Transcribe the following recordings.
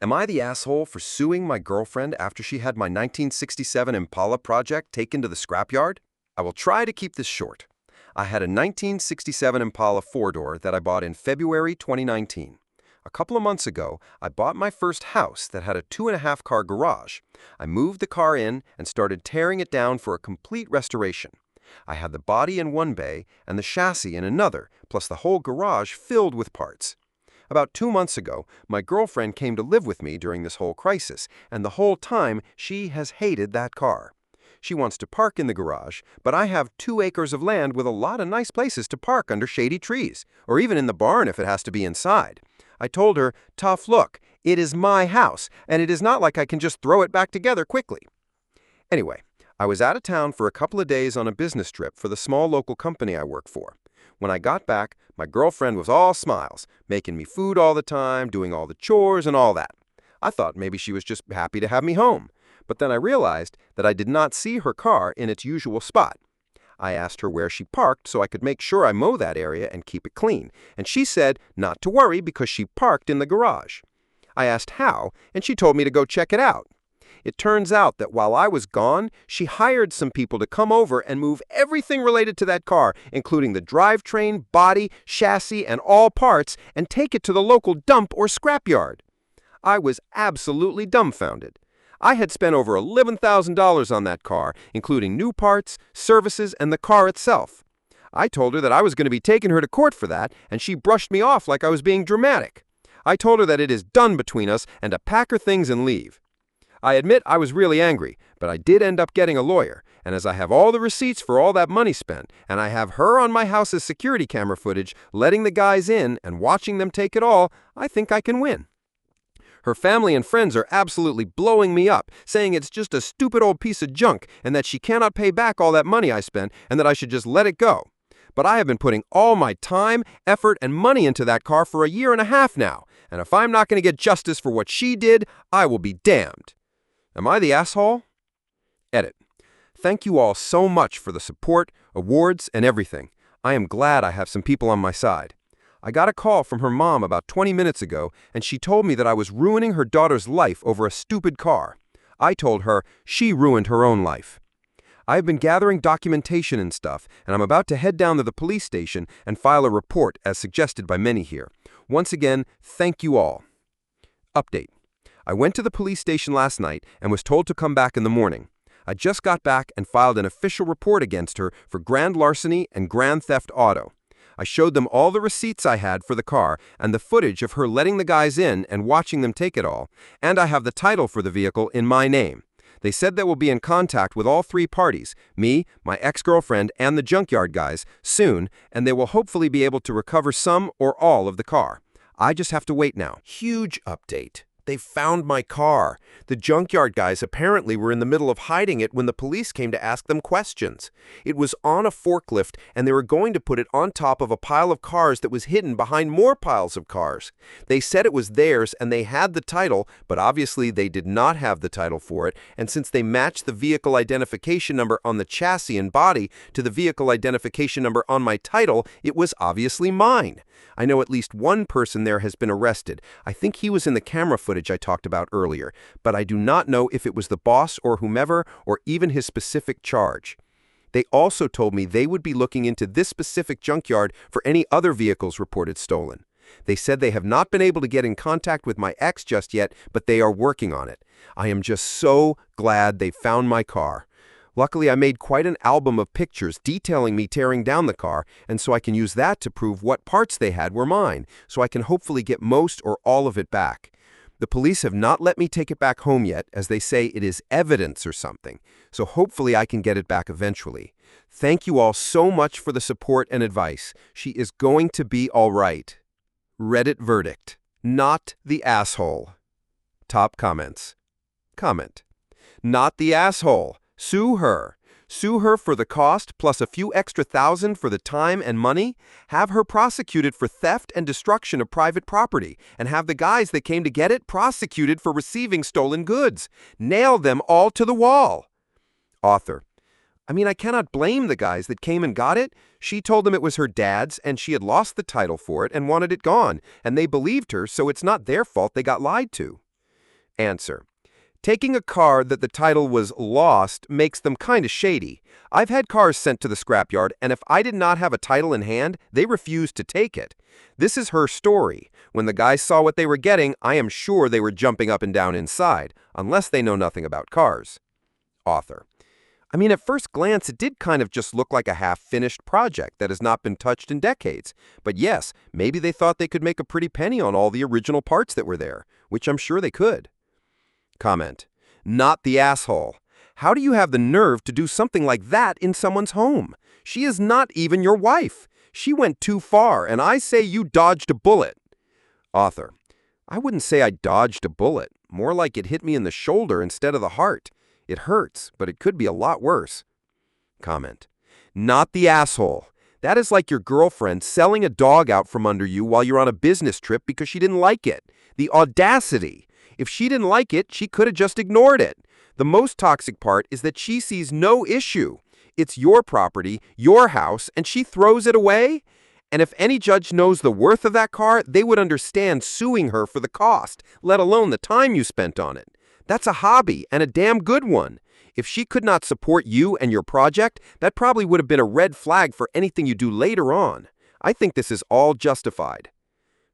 Am I the asshole for suing my girlfriend after she had my 1967 Impala project taken to the scrapyard? I will try to keep this short. I had a 1967 Impala four-door that I bought in February 2019. A couple of months ago, I bought my first house that had a 2.5-car garage. I moved the car in and started tearing it down for a complete restoration. I had the body in one bay and the chassis in another, plus the whole garage filled with parts. About 2 months ago, my girlfriend came to live with me during this whole crisis, and the whole time she has hated that car. She wants to park in the garage, but I have 2 acres of land with a lot of nice places to park under shady trees, or even in the barn if it has to be inside. I told her, tough look, it is my house, and it is not like I can just throw it back together quickly. Anyway, I was out of town for a couple of days on a business trip for the small local company I work for. When I got back, my girlfriend was all smiles, making me food all the time, doing all the chores and all that. I thought maybe she was just happy to have me home. But then I realized that I did not see her car in its usual spot. I asked her where she parked so I could make sure I mow that area and keep it clean, and she said not to worry because she parked in the garage. I asked how, and she told me to go check it out. It turns out that while I was gone, she hired some people to come over and move everything related to that car, including the drivetrain, body, chassis, and all parts, and take it to the local dump or scrapyard. I was absolutely dumbfounded. I had spent over $11,000 on that car, including new parts, services, and the car itself. I told her that I was going to be taking her to court for that, and she brushed me off like I was being dramatic. I told her that it is done between us and to pack her things and leave. I admit I was really angry, but I did end up getting a lawyer, and as I have all the receipts for all that money spent, and I have her on my house's security camera footage, letting the guys in and watching them take it all, I think I can win. Her family and friends are absolutely blowing me up, saying it's just a stupid old piece of junk and that she cannot pay back all that money I spent and that I should just let it go. But I have been putting all my time, effort, and money into that car for 1.5 years now, and if I'm not going to get justice for what she did, I will be damned. Am I the asshole? Edit. Thank you all so much for the support, awards, and everything. I am glad I have some people on my side. I got a call from her mom about 20 minutes ago, and she told me that I was ruining her daughter's life over a stupid car. I told her she ruined her own life. I have been gathering documentation and stuff, and I'm about to head down to the police station and file a report as suggested by many here. Once again, thank you all. Update. I went to the police station last night and was told to come back in the morning. I just got back and filed an official report against her for grand larceny and grand theft auto. I showed them all the receipts I had for the car and the footage of her letting the guys in and watching them take it all, and I have the title for the vehicle in my name. They said they will be in contact with all 3 parties, me, my ex-girlfriend, and the junkyard guys, soon, and they will hopefully be able to recover some or all of the car. I just have to wait now. Huge update. They found my car. The junkyard guys apparently were in the middle of hiding it when the police came to ask them questions. It was on a forklift, and they were going to put it on top of a pile of cars that was hidden behind more piles of cars. They said it was theirs, and they had the title, but obviously they did not have the title for it, and since they matched the vehicle identification number on the chassis and body to the vehicle identification number on my title, it was obviously mine. I know at least one person there has been arrested. I think he was in the camera footage I talked about earlier, but I do not know if it was the boss or whomever or even his specific charge. They also told me they would be looking into this specific junkyard for any other vehicles reported stolen. They said they have not been able to get in contact with my ex just yet, but they are working on it. I am just so glad they found my car. Luckily, I made quite an album of pictures detailing me tearing down the car, and so I can use that to prove what parts they had were mine, so I can hopefully get most or all of it back. The police have not let me take it back home yet, as they say it is evidence or something, so hopefully I can get it back eventually. Thank you all so much for the support and advice. She is going to be all right. Reddit verdict. Not the asshole. Top comments. Comment. Not the asshole. Sue her. Sue her for the cost plus a few extra thousand for the time and money. Have her prosecuted for theft and destruction of private property. And have the guys that came to get it prosecuted for receiving stolen goods. Nail them all to the wall. Author. I cannot blame the guys that came and got it. She told them it was her dad's and she had lost the title for it and wanted it gone. And they believed her, so it's not their fault they got lied to. Answer. Taking a car that the title was lost makes them kinda shady. I've had cars sent to the scrapyard, and if I did not have a title in hand, they refused to take it. This is her story. When the guys saw what they were getting, I am sure they were jumping up and down inside, unless they know nothing about cars. Author. I mean, at first glance, it did kind of just look like a half-finished project that has not been touched in decades. But yes, maybe they thought they could make a pretty penny on all the original parts that were there, which I'm sure they could. Comment. Not the asshole. How do you have the nerve to do something like that in someone's home? She is not even your wife. She went too far, and I say you dodged a bullet. Author. I wouldn't say I dodged a bullet. More like it hit me in the shoulder instead of the heart. It hurts, but it could be a lot worse. Comment. Not the asshole. That is like your girlfriend selling a dog out from under you while you're on a business trip because she didn't like it. The audacity. If she didn't like it, she could have just ignored it. The most toxic part is that she sees no issue. It's your property, your house, and she throws it away? And if any judge knows the worth of that car, they would understand suing her for the cost, let alone the time you spent on it. That's a hobby, and a damn good one. If she could not support you and your project, that probably would have been a red flag for anything you do later on. I think this is all justified.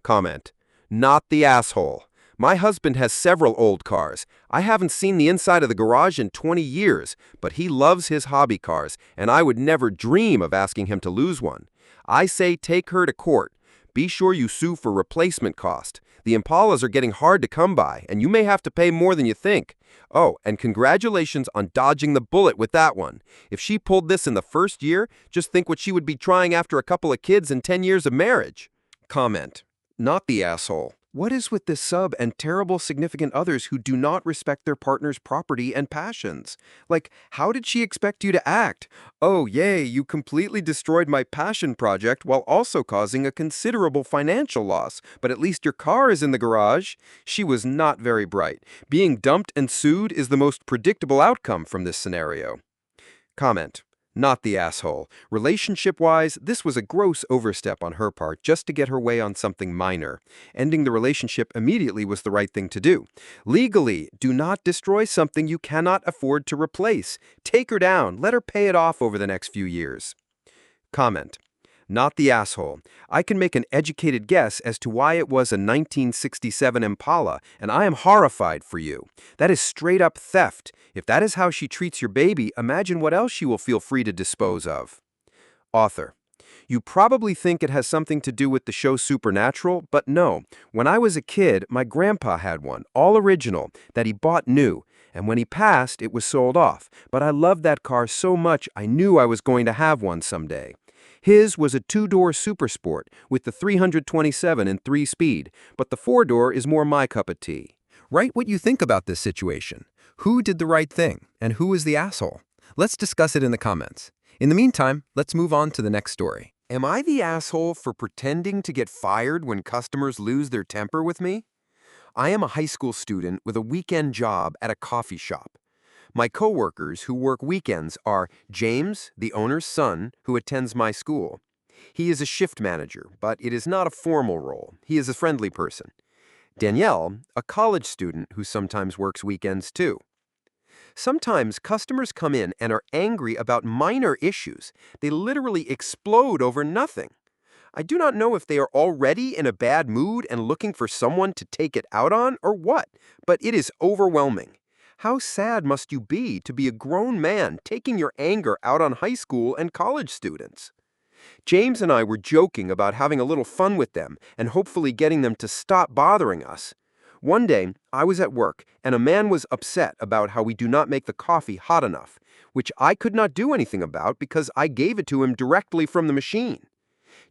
Comment. Not the asshole. My husband has several old cars. I haven't seen the inside of the garage in 20 years, but he loves his hobby cars, and I would never dream of asking him to lose one. I say take her to court. Be sure you sue for replacement cost. The Impalas are getting hard to come by, and you may have to pay more than you think. Oh, and congratulations on dodging the bullet with that one. If she pulled this in the first year, just think what she would be trying after a couple of kids and 10 years of marriage. Comment. Not the asshole. What is with this sub and terrible significant others who do not respect their partner's property and passions? Like, how did she expect you to act? Oh, yay, you completely destroyed my passion project while also causing a considerable financial loss, but at least your car is in the garage. She was not very bright. Being dumped and sued is the most predictable outcome from this scenario. Comment. Not the asshole. Relationship-wise, this was a gross overstep on her part just to get her way on something minor. Ending the relationship immediately was the right thing to do. Legally, do not destroy something you cannot afford to replace. Take her down. Let her pay it off over the next few years. Comment. Not the asshole. I can make an educated guess as to why it was a 1967 Impala, and I am horrified for you. That is straight-up theft. If that is how she treats your baby, imagine what else she will feel free to dispose of. Author. You probably think it has something to do with the show Supernatural, but no. When I was a kid, my grandpa had one, all original, that he bought new, and when he passed, it was sold off. But I loved that car so much I knew I was going to have one someday. His was a two-door Super Sport with the 327 and 3-speed, but the 4-door is more my cup of tea. Write what you think about this situation. Who did the right thing, and who is the asshole? Let's discuss it in the comments. In the meantime, let's move on to the next story. Am I the asshole for pretending to get fired when customers lose their temper with me? I am a high school student with a weekend job at a coffee shop. My coworkers who work weekends are James, the owner's son, who attends my school. He is a shift manager, but it is not a formal role. He is a friendly person. Danielle, a college student who sometimes works weekends too. Sometimes customers come in and are angry about minor issues. They literally explode over nothing. I do not know if they are already in a bad mood and looking for someone to take it out on or what, but it is overwhelming. How sad must you be to be a grown man taking your anger out on high school and college students? James and I were joking about having a little fun with them and hopefully getting them to stop bothering us. One day, I was at work, and a man was upset about how we do not make the coffee hot enough, which I could not do anything about because I gave it to him directly from the machine.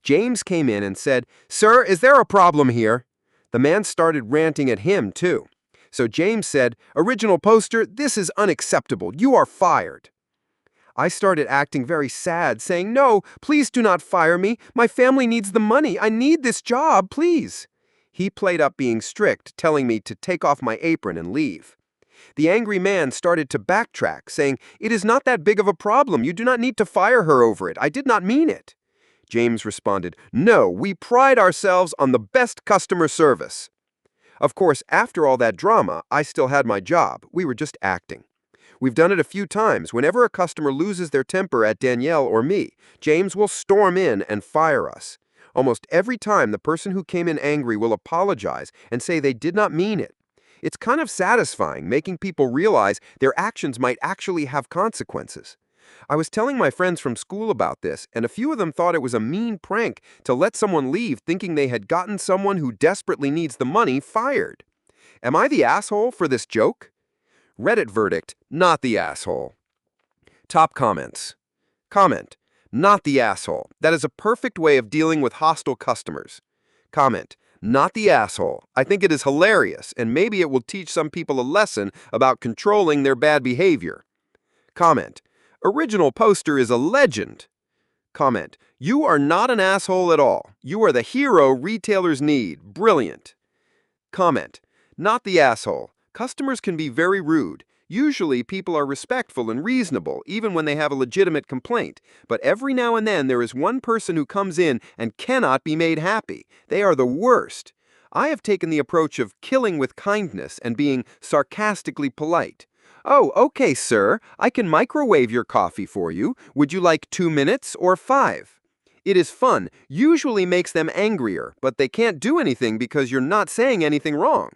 James came in and said, "Sir, is there a problem here?" The man started ranting at him, too. So James said, "Original poster, this is unacceptable. You are fired." I started acting very sad, saying, "No, please do not fire me. My family needs the money. I need this job, please." He played up being strict, telling me to take off my apron and leave. The angry man started to backtrack, saying, "It is not that big of a problem. You do not need to fire her over it. I did not mean it." James responded, "No, we pride ourselves on the best customer service." Of course, after all that drama, I still had my job. We were just acting. We've done it a few times. Whenever a customer loses their temper at Danielle or me, James will storm in and fire us. Almost every time, the person who came in angry will apologize and say they did not mean it. It's kind of satisfying, making people realize their actions might actually have consequences. I was telling my friends from school about this, and a few of them thought it was a mean prank to let someone leave thinking they had gotten someone who desperately needs the money fired. Am I the asshole for this joke? Reddit verdict, not the asshole. Top comments. Comment, not the asshole. That is a perfect way of dealing with hostile customers. Comment, not the asshole. I think it is hilarious, and maybe it will teach some people a lesson about controlling their bad behavior. Comment, original poster is a legend. Comment, you are not an asshole at all. You are the hero retailers need. Brilliant. Comment, not the asshole. Customers can be very rude. Usually, people are respectful and reasonable, even when they have a legitimate complaint. But every now and then, there is one person who comes in and cannot be made happy. They are the worst. I have taken the approach of killing with kindness and being sarcastically polite. Oh, okay, sir. I can microwave your coffee for you. Would you like 2 minutes or 5? It is fun, usually makes them angrier, but they can't do anything because you're not saying anything wrong.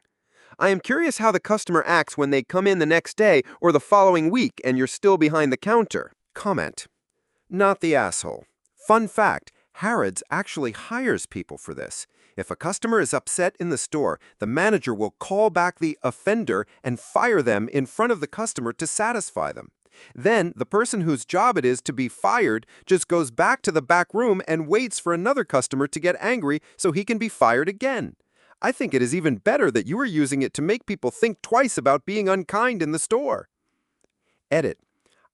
I am curious how the customer acts when they come in the next day or the following week and you're still behind the counter. Comment, not the asshole. Fun fact, Harrods actually hires people for this. If a customer is upset in the store, the manager will call back the offender and fire them in front of the customer to satisfy them. Then, the person whose job it is to be fired just goes back to the back room and waits for another customer to get angry so he can be fired again. I think it is even better that you are using it to make people think twice about being unkind in the store. Edit.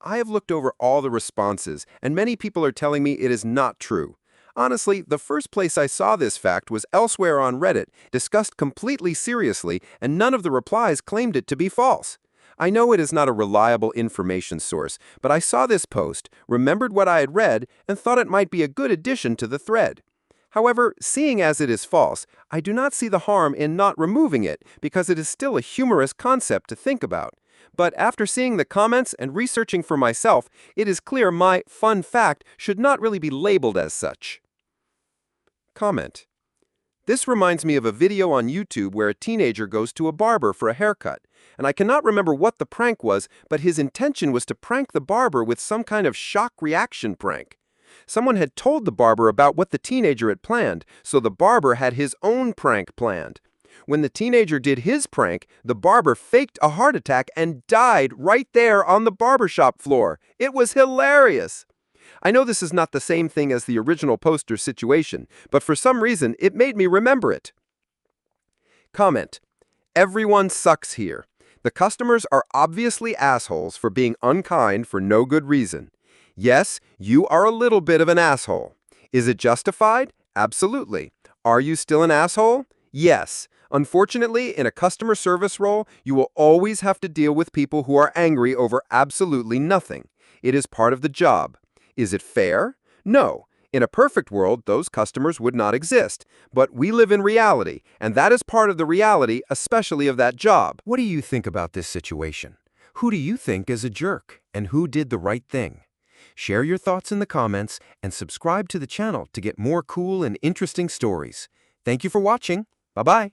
I have looked over all the responses, and many people are telling me it is not true. Honestly, the first place I saw this fact was elsewhere on Reddit, discussed completely seriously, and none of the replies claimed it to be false. I know it is not a reliable information source, but I saw this post, remembered what I had read, and thought it might be a good addition to the thread. However, seeing as it is false, I do not see the harm in not removing it because it is still a humorous concept to think about. But after seeing the comments and researching for myself, it is clear my fun fact should not really be labeled as such. Comment. This reminds me of a video on YouTube where a teenager goes to a barber for a haircut, and I cannot remember what the prank was, but his intention was to prank the barber with some kind of shock reaction prank. Someone had told the barber about what the teenager had planned, so the barber had his own prank planned. When the teenager did his prank, the barber faked a heart attack and died right there on the barbershop floor. It was hilarious. I know this is not the same thing as the original poster situation, but for some reason it made me remember it. Comment. Everyone sucks here. The customers are obviously assholes for being unkind for no good reason. Yes, you are a little bit of an asshole. Is it justified? Absolutely. Are you still an asshole? Yes. Unfortunately, in a customer service role, you will always have to deal with people who are angry over absolutely nothing. It is part of the job. Is it fair? No. In a perfect world, those customers would not exist. But we live in reality, and that is part of the reality, especially of that job. What do you think about this situation? Who do you think is a jerk, and who did the right thing? Share your thoughts in the comments and subscribe to the channel to get more cool and interesting stories. Thank you for watching. Bye-bye.